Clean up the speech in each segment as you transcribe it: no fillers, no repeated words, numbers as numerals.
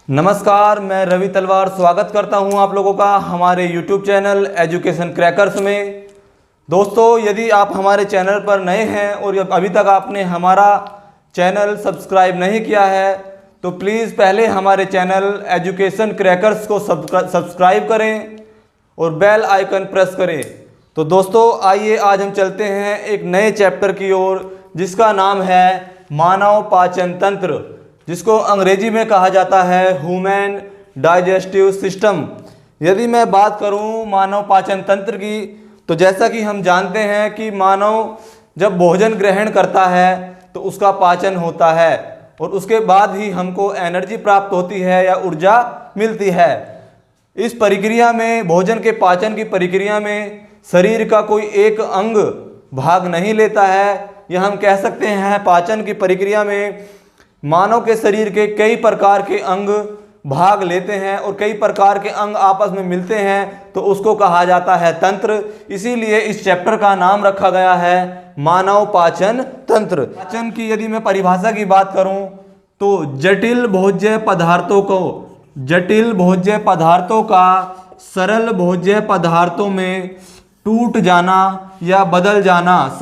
नमस्कार, मैं रवि तलवार स्वागत करता हूं आप लोगों का हमारे YouTube चैनल एजुकेशन क्रैकर्स में। दोस्तों, यदि आप हमारे चैनल पर नए हैं और अभी तक आपने हमारा चैनल सब्सक्राइब नहीं किया है तो प्लीज़ पहले हमारे चैनल एजुकेशन क्रैकर्स को सब्सक्राइब करें और बेल आइकन प्रेस करें। तो दोस्तों, आइए आज हम चलते हैं एक नए चैप्टर की ओर जिसका नाम है मानव पाचन तंत्र, जिसको अंग्रेजी में कहा जाता है ह्यूमन डाइजेस्टिव सिस्टम। यदि मैं बात करूं मानव पाचन तंत्र की, तो जैसा कि हम जानते हैं कि मानव जब भोजन ग्रहण करता है तो उसका पाचन होता है और उसके बाद ही हमको एनर्जी प्राप्त होती है या ऊर्जा मिलती है। इस प्रक्रिया में, भोजन के पाचन की प्रक्रिया में शरीर का कोई एक अंग भाग नहीं लेता है, या हम कह सकते हैं पाचन की प्रक्रिया में मानव के शरीर के कई प्रकार के अंग भाग लेते हैं और कई प्रकार के अंग आपस में मिलते हैं, तो उसको कहा जाता है तंत्र। इसीलिए इस चैप्टर का नाम रखा गया है मानव पाचन तंत्र। पाचन की यदि मैं परिभाषा की बात करूं तो जटिल भोज्य पदार्थों का सरल भोज्य पदार्थों में टूट जाना या बदल जाना,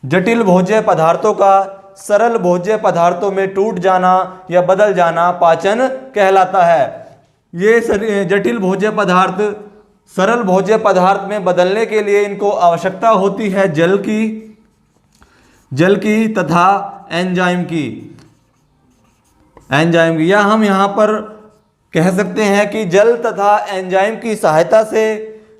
जटिल भोज्य पदार्थों का सरल भोज्य पदार्थों में टूट जाना या बदल जाना पाचन कहलाता है। ये जटिल भोज्य पदार्थ सरल भोज्य पदार्थ में बदलने के लिए इनको आवश्यकता होती है जल की तथा एंजाइम की, या हम यहाँ पर कह सकते हैं कि जल तथा एंजाइम की सहायता से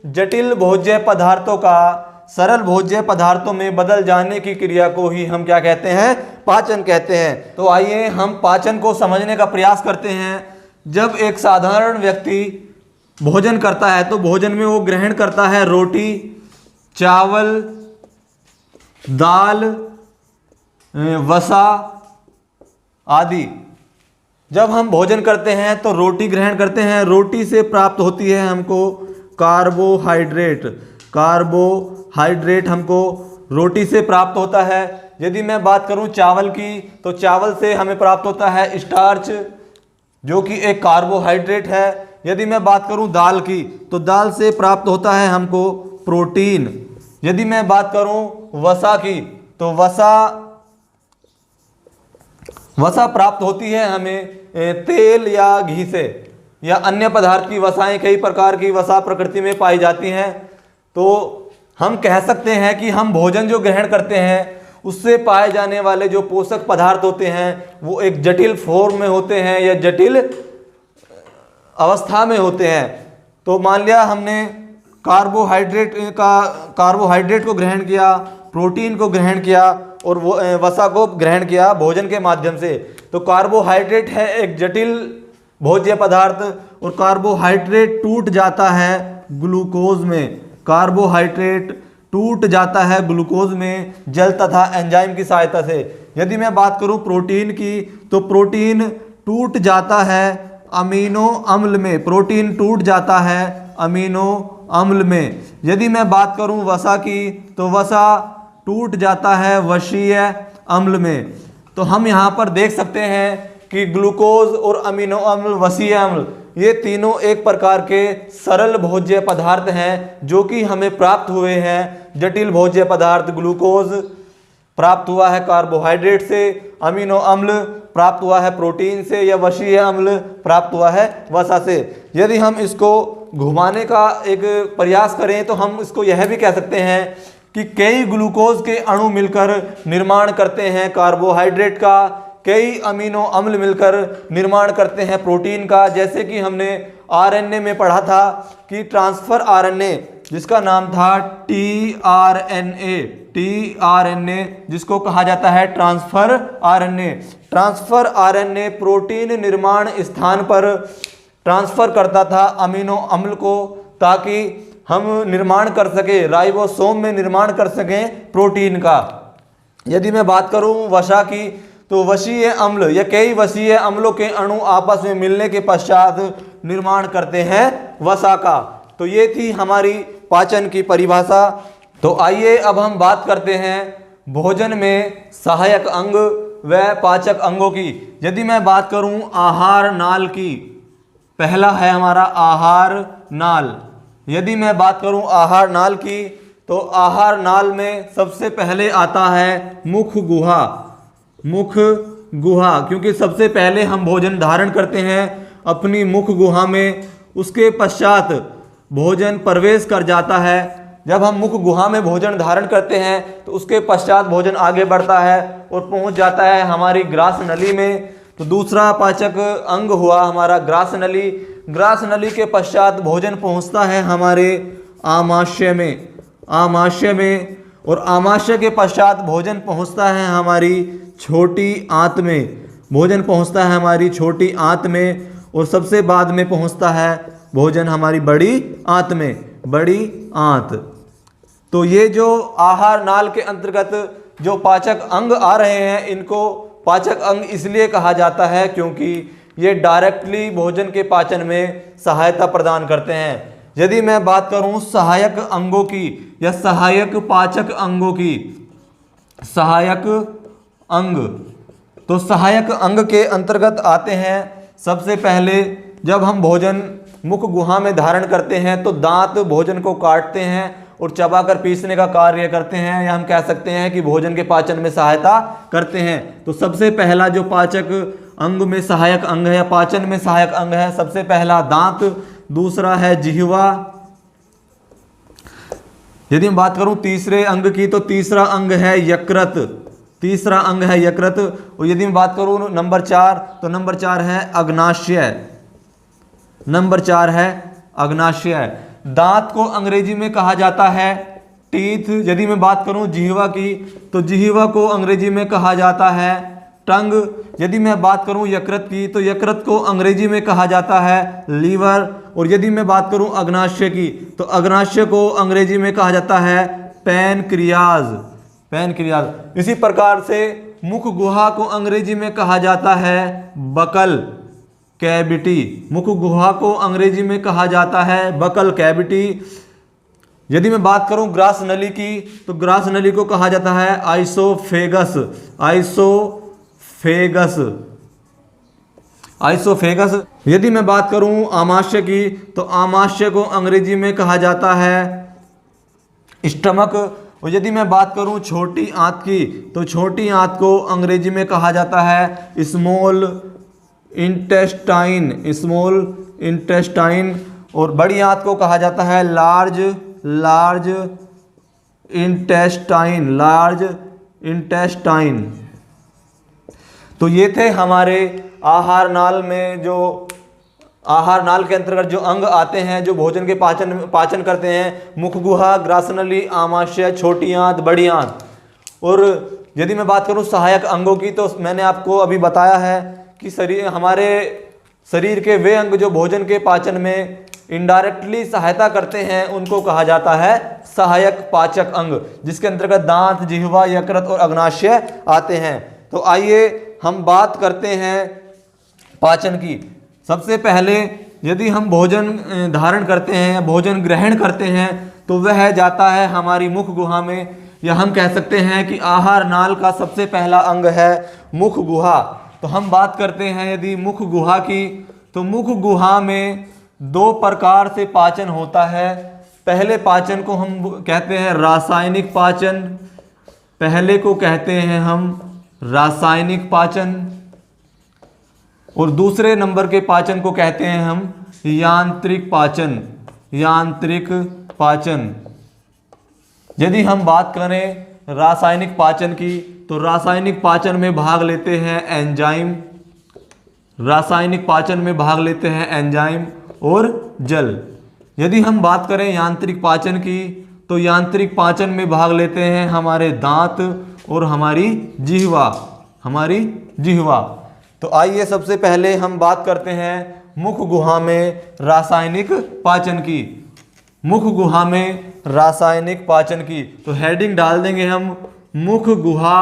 जटिल भोज्य पदार्थों का सरल भोज्य पदार्थों में बदल जाने की क्रिया को ही हम क्या कहते हैं? पाचन कहते हैं। तो आइए हम पाचन को समझने का प्रयास करते हैं। जब एक साधारण व्यक्ति भोजन करता है तो भोजन में वो ग्रहण करता है रोटी, चावल, दाल, वसा आदि। जब हम भोजन करते हैं तो रोटी ग्रहण करते हैं, रोटी से प्राप्त होती है हमको कार्बोहाइड्रेट हमको रोटी से प्राप्त होता है। यदि मैं बात करूं चावल की, तो चावल से हमें प्राप्त होता है स्टार्च, जो कि एक कार्बोहाइड्रेट है। यदि मैं बात करूं दाल की, तो दाल से प्राप्त होता है हमको प्रोटीन। यदि मैं बात करूं वसा की, तो वसा प्राप्त होती है हमें तेल या घी से, या अन्य पदार्थ की वसाएं, कई प्रकार की वसा प्रकृति में पाई जाती हैं। तो हम कह सकते हैं कि हम भोजन जो ग्रहण करते हैं उससे पाए जाने वाले जो पोषक पदार्थ होते हैं वो एक जटिल फॉर्म में होते हैं या जटिल अवस्था में होते हैं। तो मान लिया हमने कार्बोहाइड्रेट को ग्रहण किया, प्रोटीन को ग्रहण किया और वो वसा को ग्रहण किया भोजन के माध्यम से। तो कार्बोहाइड्रेट है एक जटिल भोज्य पदार्थ और कार्बोहाइड्रेट टूट जाता है ग्लूकोज में जल तथा एंजाइम की सहायता से। यदि मैं बात करूं प्रोटीन की, तो प्रोटीन टूट जाता है अमीनो अम्ल में। यदि मैं बात करूं वसा की, तो वसा टूट जाता है वसीय अम्ल में। तो हम यहाँ पर देख सकते हैं कि ग्लूकोज और अमीनो अम्ल, वसीय अम्ल, ये तीनों एक प्रकार के सरल भोज्य पदार्थ हैं जो कि हमें प्राप्त हुए हैं। जटिल भोज्य पदार्थ ग्लूकोज प्राप्त हुआ है कार्बोहाइड्रेट से, अमीनो अम्ल प्राप्त हुआ है प्रोटीन से, या वसीय अम्ल प्राप्त हुआ है वसा से। यदि हम इसको घुमाने का एक प्रयास करें तो हम इसको यह भी कह सकते हैं कि कई ग्लूकोज के अणु मिलकर निर्माण करते हैं कार्बोहाइड्रेट का, कई अमीनो अम्ल मिलकर निर्माण करते हैं प्रोटीन का। जैसे कि हमने आरएनए में पढ़ा था कि ट्रांसफर आरएनए, जिसका नाम था टीआरएनए, जिसको कहा जाता है ट्रांसफर आरएनए प्रोटीन निर्माण स्थान पर ट्रांसफर करता था अमीनो अम्ल को, ताकि हम निर्माण कर सके, राइबोसोम में निर्माण कर सकें प्रोटीन का। यदि मैं बात करूं वसा की, तो वसीय अम्ल या कई वसीय अम्लों के अणु आपस में मिलने के पश्चात निर्माण करते हैं वसा का। तो ये थी हमारी पाचन की परिभाषा। तो आइए अब हम बात करते हैं भोजन में सहायक अंग व पाचक अंगों की। यदि मैं बात करूं आहार नाल की, पहला है हमारा आहार नाल। यदि मैं बात करूं आहार नाल की, तो आहार नाल में सबसे पहले आता है मुख गुहा। मुख गुहा, क्योंकि सबसे पहले हम भोजन धारण करते हैं अपनी मुख गुहा में, उसके पश्चात भोजन प्रवेश कर जाता है। जब हम मुख गुहा में भोजन धारण करते हैं तो उसके पश्चात भोजन आगे बढ़ता है और पहुंच जाता है हमारी ग्रास नली में। तो दूसरा पाचक अंग हुआ हमारा ग्रास नली। ग्रास नली के पश्चात भोजन पहुंचता है हमारे आमाशय में, आमाशय में, और आमाशय के पश्चात भोजन पहुंचता है हमारी छोटी आंत में। भोजन पहुंचता है हमारी छोटी आंत में, और सबसे बाद में पहुंचता है भोजन हमारी बड़ी आंत में, बड़ी आंत। तो ये जो आहार नाल के अंतर्गत जो पाचक अंग आ रहे हैं, इनको पाचक अंग इसलिए कहा जाता है क्योंकि ये डायरेक्टली भोजन के पाचन में सहायता प्रदान करते हैं। यदि मैं बात करूं सहायक अंगों की या सहायक पाचक अंगों की, सहायक अंग, तो सहायक अंग के अंतर्गत आते हैं सबसे पहले जब हम भोजन मुख गुहा में धारण करते हैं तो दांत भोजन को काटते हैं और चबाकर पीसने का कार्य करते हैं, या हम कह सकते हैं कि भोजन के पाचन में सहायता करते हैं। तो सबसे पहला जो पाचक अंग में सहायक अंग है या पाचन में सहायक अंग है, सबसे पहला दांत, दूसरा है जिह्वा। यदि मैं बात करूं तीसरे अंग की, तो तीसरा अंग है यकृत, तीसरा अंग है यकृत। और यदि मैं बात करूं नंबर 4, तो नंबर 4 है अग्नाशय, नंबर 4 है अग्नाशय। दांत को अंग्रेजी में कहा जाता है टीथ। यदि मैं बात करूं जिह्वा की, तो जिह्वा को अंग्रेजी में कहा जाता है टंग। यदि मैं बात करूं यकृत की, तो यकृत को अंग्रेजी में कहा जाता है लीवर। और यदि मैं बात करूं अग्नाशय की, तो अग्नाशय को अंग्रेजी में कहा जाता है पैनक्रियाज, पैनक्रियाज। इसी प्रकार से मुख गुहा को अंग्रेजी में कहा जाता है बकल कैविटी, मुख गुहा को अंग्रेजी में कहा जाता है बकल कैविटी। यदि मैं बात करूं ग्रास नली की, तो ग्रास नली को कहा जाता है आइसोफेगस, आइसोफेगस, आइसोफेगस। यदि मैं बात करूं आमाशय की, तो आमाशय को अंग्रेजी में कहा जाता है स्टमक। और यदि मैं बात करूं छोटी आंत की, तो छोटी आंत को अंग्रेजी में कहा जाता है स्मॉल इंटेस्टाइन, स्मॉल इंटेस्टाइन। और बड़ी आंत को कहा जाता है large, large intestine, large intestine. तो ये थे हमारे आहार नाल में, जो आहार नाल के अंतर्गत जो अंग आते हैं जो भोजन के पाचन करते हैं, मुख गुहा, ग्रासनली, आमाशय, छोटी आंत, बड़ी आंत। और यदि मैं बात करूं सहायक अंगों की, तो मैंने आपको अभी बताया है कि हमारे शरीर के वे अंग जो भोजन के पाचन में इनडायरेक्टली सहायता करते हैं, उनको कहा जाता है सहायक पाचक अंग, जिसके अंतर्गत दांत, जिह्वा, यकृत और अग्नाशय आते हैं। तो आइए हम बात करते हैं पाचन की। सबसे पहले यदि हम भोजन धारण करते हैं या भोजन ग्रहण करते हैं, तो वह जाता है हमारी मुख गुहा में, या हम कह सकते हैं कि आहार नाल का सबसे पहला अंग है मुख गुहा। तो हम बात करते हैं यदि मुख गुहा की, तो मुख गुहा में 2 प्रकार से पाचन होता है। पहले पाचन को हम कहते हैं रासायनिक पाचन, पहले को कहते हैं हम रासायनिक पाचन, और दूसरे नंबर के पाचन को कहते हैं हम यांत्रिक पाचन, यांत्रिक पाचन। यदि हम बात करें रासायनिक पाचन की, तो रासायनिक पाचन में भाग लेते हैं एंजाइम, रासायनिक पाचन में भाग लेते हैं एंजाइम और जल। यदि हम बात करें यांत्रिक पाचन की, तो यांत्रिक पाचन में भाग लेते हैं हमारे दांत और हमारी जिह्वा, हमारी जिह्वा। तो आइए सबसे पहले हम बात करते हैं मुख गुहा में रासायनिक पाचन की, मुख गुहा में रासायनिक पाचन की। तो हेडिंग डाल देंगे हम मुख गुहा,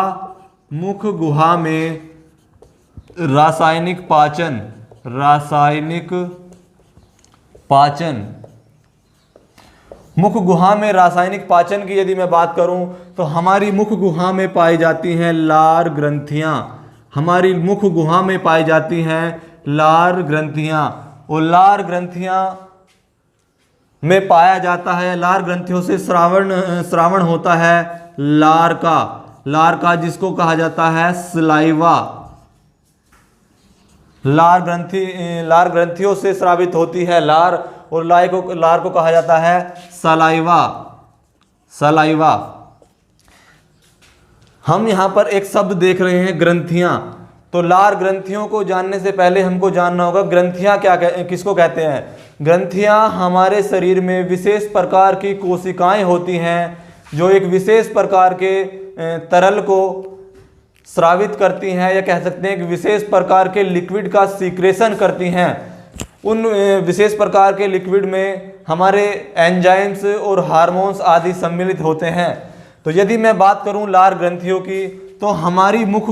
मुख गुहा में रासायनिक पाचन, रासायनिक पाचन। मुख गुहा में रासायनिक पाचन की यदि मैं बात करूं, तो हमारी मुख गुहा में पाई जाती हैं लार ग्रंथियां, हमारी मुख गुहा में पाई जाती हैं लार ग्रंथियां, और लार ग्रंथियां में पाया जाता है, लार ग्रंथियों से श्रावण होता है लार का जिसको कहा जाता है सलाइवा। लार ग्रंथियों से स्रावित होती है लार, और लार को कहा जाता है सलाइवा। हम यहां पर एक शब्द देख रहे हैं ग्रंथियां। तो लार ग्रंथियों को जानने से पहले हमको जानना होगा ग्रंथियां किसको कहते हैं। ग्रंथियां हमारे शरीर में विशेष प्रकार की कोशिकाएं होती हैं जो एक विशेष प्रकार के तरल को स्रावित करती हैं, या कह सकते हैं कि विशेष प्रकार के लिक्विड का सीक्रेशन करती हैं। उन विशेष प्रकार के लिक्विड में हमारे एंजाइम्स और हार्मोन्स आदि सम्मिलित होते हैं। तो यदि मैं बात करूं लार ग्रंथियों की, तो हमारी मुख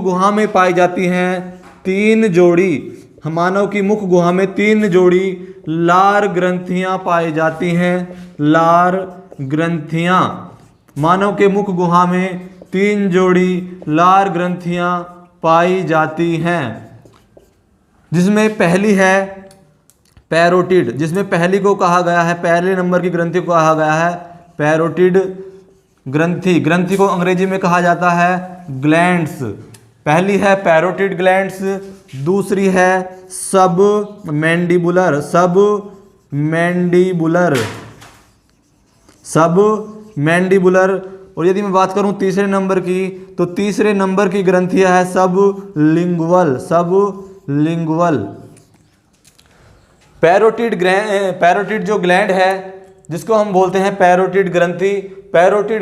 गुहा में पाई जाती हैं 3 जोड़ी, मानव की मुख गुहा में 3 जोड़ी लार ग्रंथियां पाई जाती हैं। लार ग्रंथियां, मानव के मुख गुहा में 3 जोड़ी लार ग्रंथियां पाई जाती हैं, जिसमें पहली है पैरोटिड, जिसमें पहली को कहा गया है, पहले नंबर की ग्रंथि को कहा गया है पैरोटिड ग्रंथि को अंग्रेजी में कहा जाता है ग्लैंड्स। पहली है पैरोटिड ग्लैंड्स, दूसरी है सब मैंडिबुलर। और यदि मैं बात करूं तीसरे नंबर की, तो तीसरे नंबर की ग्रंथियां है सब लिंगुअल। पैरोटिड जो ग्लैंड है जिसको हम बोलते हैं पैरोटिड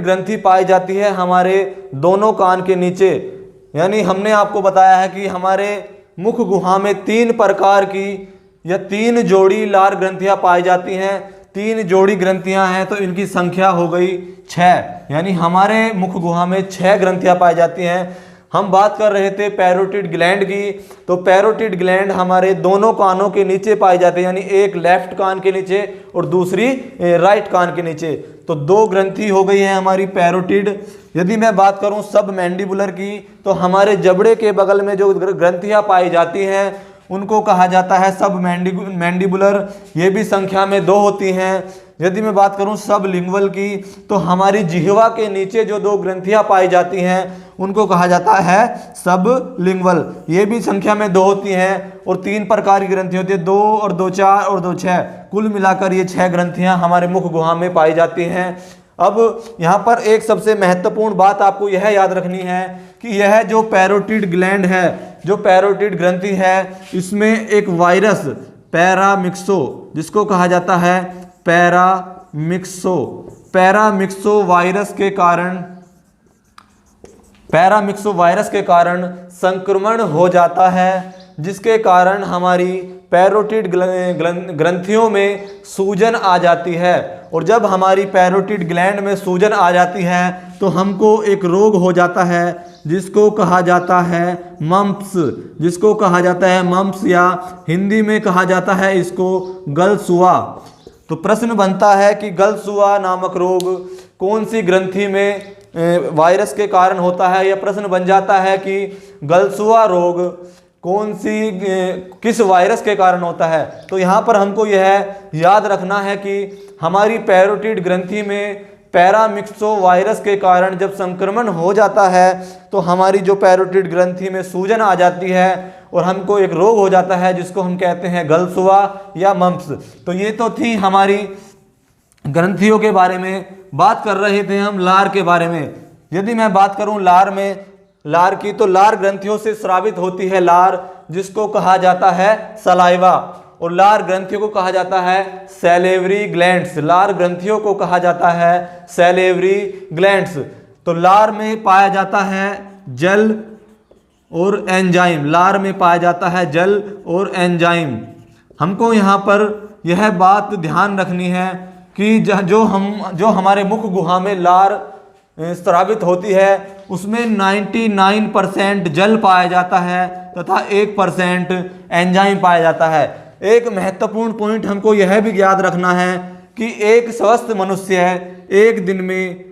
ग्रंथि पाई जाती है हमारे दोनों कान के नीचे। यानी हमने आपको बताया है कि हमारे मुख गुहा में 3 प्रकार की या 3 जोड़ी लार ग्रंथियां पाई जाती हैं। 3 जोड़ी ग्रंथियां हैं तो इनकी संख्या हो गई 6, यानी हमारे मुख गुहा में 6 ग्रंथियां पाई जाती हैं। हम बात कर रहे थे पैरोटिड ग्लैंड की, तो पैरोटिड ग्लैंड हमारे दोनों कानों के नीचे पाई जाती है, यानी एक लेफ्ट कान के नीचे और दूसरी राइट कान के नीचे। तो 2 ग्रंथि हो गई है हमारी पैरोटिड। यदि मैं बात करूं सब मैंडिबुलर की, तो हमारे जबड़े के बगल में जो ग्रंथियां पाई जाती हैं उनको कहा जाता है सब मैंडिबुलर, ये भी संख्या में 2 होती हैं। यदि मैं बात करूं सब लिंगुअल की, तो हमारी जिह्वा के नीचे जो 2 ग्रंथियां पाई जाती हैं उनको कहा जाता है सब लिंगुअल, ये भी संख्या में 2 होती हैं। और 3 प्रकार की ग्रंथि होती है, 2 और 2 4 और 2 6, कुल मिलाकर ये 6 ग्रंथियां हमारे मुख गुहा में पाई जाती हैं। अब यहाँ पर एक सबसे महत्वपूर्ण बात आपको यह याद रखनी है कि यह जो पैरोटिड ग्लैंड है, जो पैरोटिड ग्रंथि है, इसमें एक वायरस पैरामिक्सो, जिसको कहा जाता है पैरामिक्सो वायरस के कारण संक्रमण हो जाता है, जिसके कारण हमारी पैरोटिड ग्रंथियों में सूजन आ जाती है। और जब हमारी पैरोटिड ग्लैंड में सूजन आ जाती है तो हमको एक रोग हो जाता है जिसको कहा जाता है मम्प्स, या हिंदी में कहा जाता है इसको गलसुआ। तो प्रश्न बनता है कि गलसुआ नामक रोग कौन सी ग्रंथि में वायरस के कारण होता है, या प्रश्न बन जाता है कि गलसुआ रोग किस वायरस के कारण होता है। तो यहाँ पर हमको यह याद रखना है कि हमारी पैरोटिड ग्रंथि में पैरामिक्सो वायरस के कारण जब संक्रमण हो जाता है तो हमारी जो पैरोटिड ग्रंथि में सूजन आ जाती है और हमको एक रोग हो जाता है जिसको हम कहते हैं गलसुआ या मम्प्स। तो ये तो थी हमारी ग्रंथियों के बारे में। बात कर रहे थे हम लार के बारे में। यदि मैं बात करूं लार की, तो लार ग्रंथियों से स्रावित होती है लार, जिसको कहा जाता है सलाइवा, और लार ग्रंथियों को कहा जाता है सैलेवरी ग्लैंड्स। लार ग्रंथियों को कहा जाता है सैलेवरी ग्लैंड्स। तो लार में पाया जाता है जल और एंजाइम, लार में पाया जाता है जल और एंजाइम। हमको यहाँ पर यह बात ध्यान रखनी है कि जो हमारे मुख गुहा में लार स्रावित होती है उसमें 99% जल पाया जाता है तथा 1% एंजाइम पाया जाता है। एक महत्वपूर्ण पॉइंट हमको यह भी याद रखना है कि एक स्वस्थ मनुष्य एक दिन में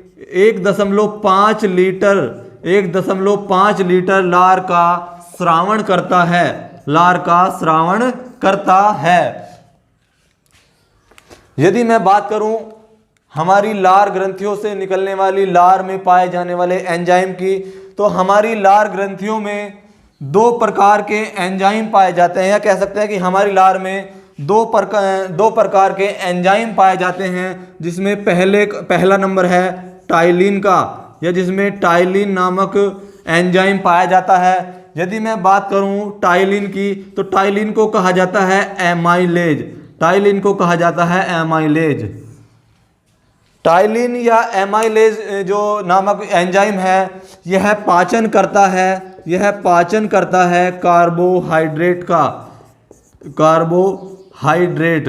1.5 लीटर 1.5 लीटर लार का स्रावण करता है, लार का स्रावण करता है। यदि मैं बात करूं हमारी लार ग्रंथियों से निकलने वाली लार में पाए जाने वाले एंजाइम की, तो हमारी लार ग्रंथियों में 2 प्रकार के एंजाइम पाए जाते हैं, या कह सकते हैं कि हमारी लार में दो प्रकार के एंजाइम पाए जाते हैं, जिसमें पहला नंबर है टाइलिन का, या जिसमें टाइलिन नामक एंजाइम पाया जाता है। यदि मैं बात करूं टाइलिन की, तो टाइलिन को कहा जाता है एमाइलेज, टाइलिन को कहा जाता है एमाइलेज। टाइलिन या एमाइलेज जो नामक एंजाइम है, यह पाचन करता है, यह पाचन करता है कार्बोहाइड्रेट का, कार्बोहाइड्रेट।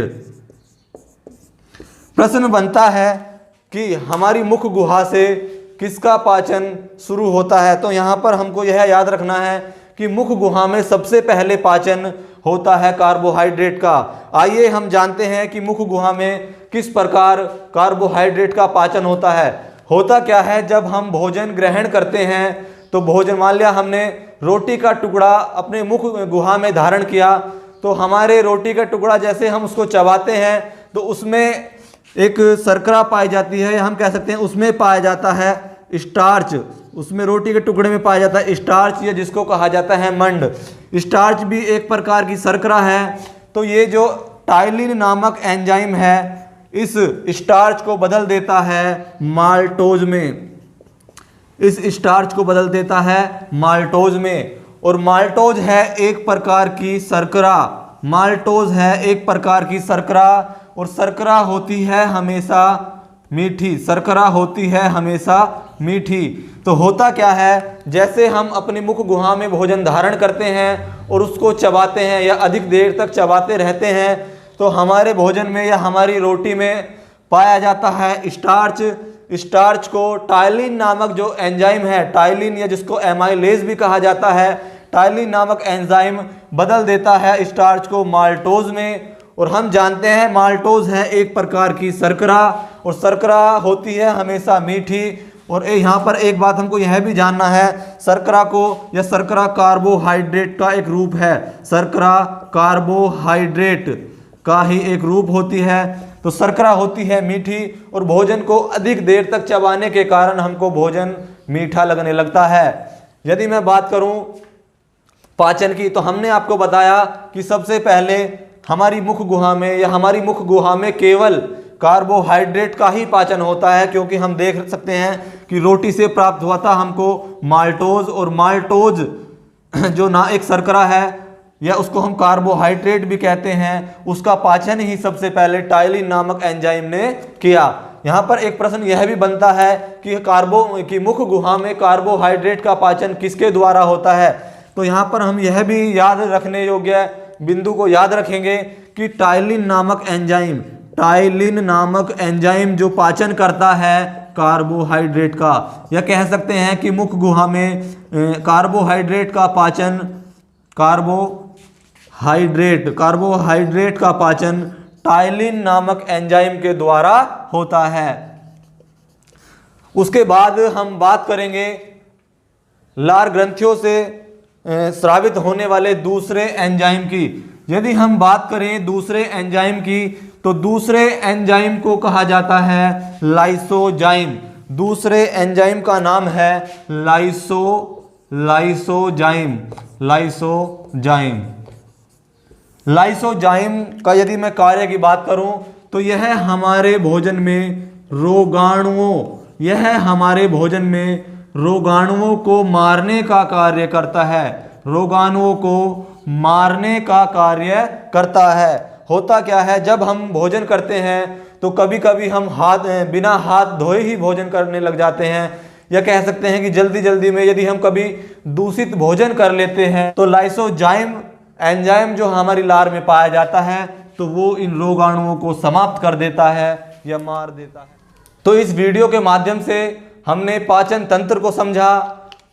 प्रश्न बनता है कि हमारी मुख गुहा से किसका पाचन शुरू होता है, तो यहाँ पर हमको यह याद रखना है कि मुख गुहा में सबसे पहले पाचन होता है कार्बोहाइड्रेट का। आइए हम जानते हैं कि मुख गुहा में किस प्रकार कार्बोहाइड्रेट का पाचन होता है। होता क्या है, जब हम भोजन ग्रहण करते हैं, तो भोजन मान लिया हमने रोटी का टुकड़ा अपने मुख गुहा में धारण किया, तो हमारे रोटी का टुकड़ा जैसे हम उसको चबाते हैं तो उसमें एक शर्करा पाई जाती है, या हम कह सकते हैं उसमें पाया जाता है स्टार्च, उसमें रोटी के टुकड़े में पाया जाता है स्टार्च, या जिसको कहा जाता है मंड। स्टार्च भी एक प्रकार की शर्करा है। तो ये जो टाइलिन नामक एंजाइम है, इस स्टार्च को बदल देता है माल्टोज में, इस स्टार्च को बदल देता है माल्टोज में। और माल्टोज है एक प्रकार की शर्करा, माल्टोज है एक प्रकार की शर्करा, और शर्करा होती है हमेशा मीठी, शर्करा होती है हमेशा मीठी। तो होता क्या है, जैसे हम अपनी मुख गुहा में भोजन धारण करते हैं और उसको चबाते हैं या अधिक देर तक चबाते रहते हैं, तो हमारे भोजन में या हमारी रोटी में पाया जाता है स्टार्च। स्टार्च को टाइलिन नामक जो एंजाइम है, टाइलिन या जिसको एमाइलेज भी कहा जाता है, टाइलिन नामक एंजाइम बदल देता है स्टार्च को माल्टोज में। और हम जानते हैं माल्टोज है एक प्रकार की शर्करा, और शर्करा होती है हमेशा मीठी। और यहाँ पर एक बात हमको यह भी जानना है, शर्करा को या शर्करा कार्बोहाइड्रेट का एक रूप है, शर्करा कार्बोहाइड्रेट का ही एक रूप होती है। तो शर्करा होती है मीठी, और भोजन को अधिक देर तक चबाने के कारण हमको भोजन मीठा लगने लगता है। यदि मैं बात करूं पाचन की, तो हमने आपको बताया कि सबसे पहले हमारी मुख गुहा में या हमारी मुख गुहा में केवल कार्बोहाइड्रेट का ही पाचन होता है, क्योंकि हम देख सकते हैं कि रोटी से प्राप्त हुआ था हमको माल्टोज, और माल्टोज जो ना एक शर्करा है या उसको हम कार्बोहाइड्रेट भी कहते हैं, उसका पाचन ही सबसे पहले टाइलिन नामक एंजाइम ने किया। यहाँ पर एक प्रश्न यह भी बनता है कि मुख गुहा में कार्बोहाइड्रेट का पाचन किसके द्वारा होता है, तो यहाँ पर हम यह भी याद रखने योग्य बिंदु को याद रखेंगे कि टाइलिन नामक एंजाइम, टाइलिन नामक एंजाइम जो पाचन करता है कार्बोहाइड्रेट का, या कह सकते हैं कि मुख गुहा में कार्बोहाइड्रेट का पाचन, कार्बोहाइड्रेट का पाचन टाइलिन नामक एंजाइम के द्वारा होता है। उसके बाद हम बात करेंगे लार ग्रंथियों से स्रावित होने वाले दूसरे एंजाइम की। यदि हम बात करें दूसरे एंजाइम की, तो दूसरे एंजाइम को कहा जाता है लाइसोजाइम। दूसरे एंजाइम का नाम है लाइसोजाइम। लाइसोजाइम का यदि मैं कार्य की बात करूं, तो यह हमारे भोजन में रोगाणुओं को मारने का कार्य करता है, रोगाणुओं को मारने का कार्य करता है। होता क्या है, जब हम भोजन करते हैं तो कभी कभी हम बिना हाथ धोए ही भोजन करने लग जाते हैं, या कह सकते हैं कि जल्दी जल्दी में यदि हम कभी दूषित भोजन कर लेते हैं, तो लाइसोजाइम एंजाइम जो हमारी लार में पाया जाता है, तो वो इन रोगाणुओं को समाप्त कर देता है या मार देता है। तो इस वीडियो के माध्यम से हमने पाचन तंत्र को समझा,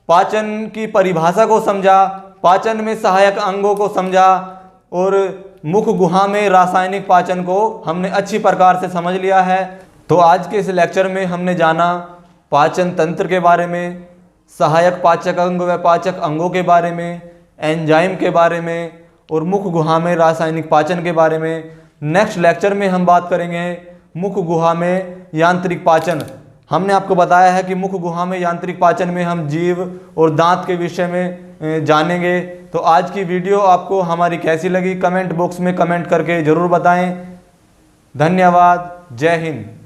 पाचन की परिभाषा को समझा, पाचन में सहायक अंगों को समझा, और मुख गुहा में रासायनिक पाचन को हमने अच्छी प्रकार से समझ लिया है। तो आज के इस लेक्चर में हमने जाना पाचन तंत्र के बारे में, सहायक पाचक अंग व पाचक अंगों के बारे में, एंजाइम के बारे में और मुख गुहा में रासायनिक पाचन के बारे में। नेक्स्ट लेक्चर में हम बात करेंगे मुख गुहा में यांत्रिक पाचन। हमने आपको बताया है कि मुख गुहा में यांत्रिक पाचन में हम जीव और दांत के विषय में जानेंगे। तो आज की वीडियो आपको हमारी कैसी लगी कमेंट बॉक्स में कमेंट करके ज़रूर बताएं। धन्यवाद। जय हिंद।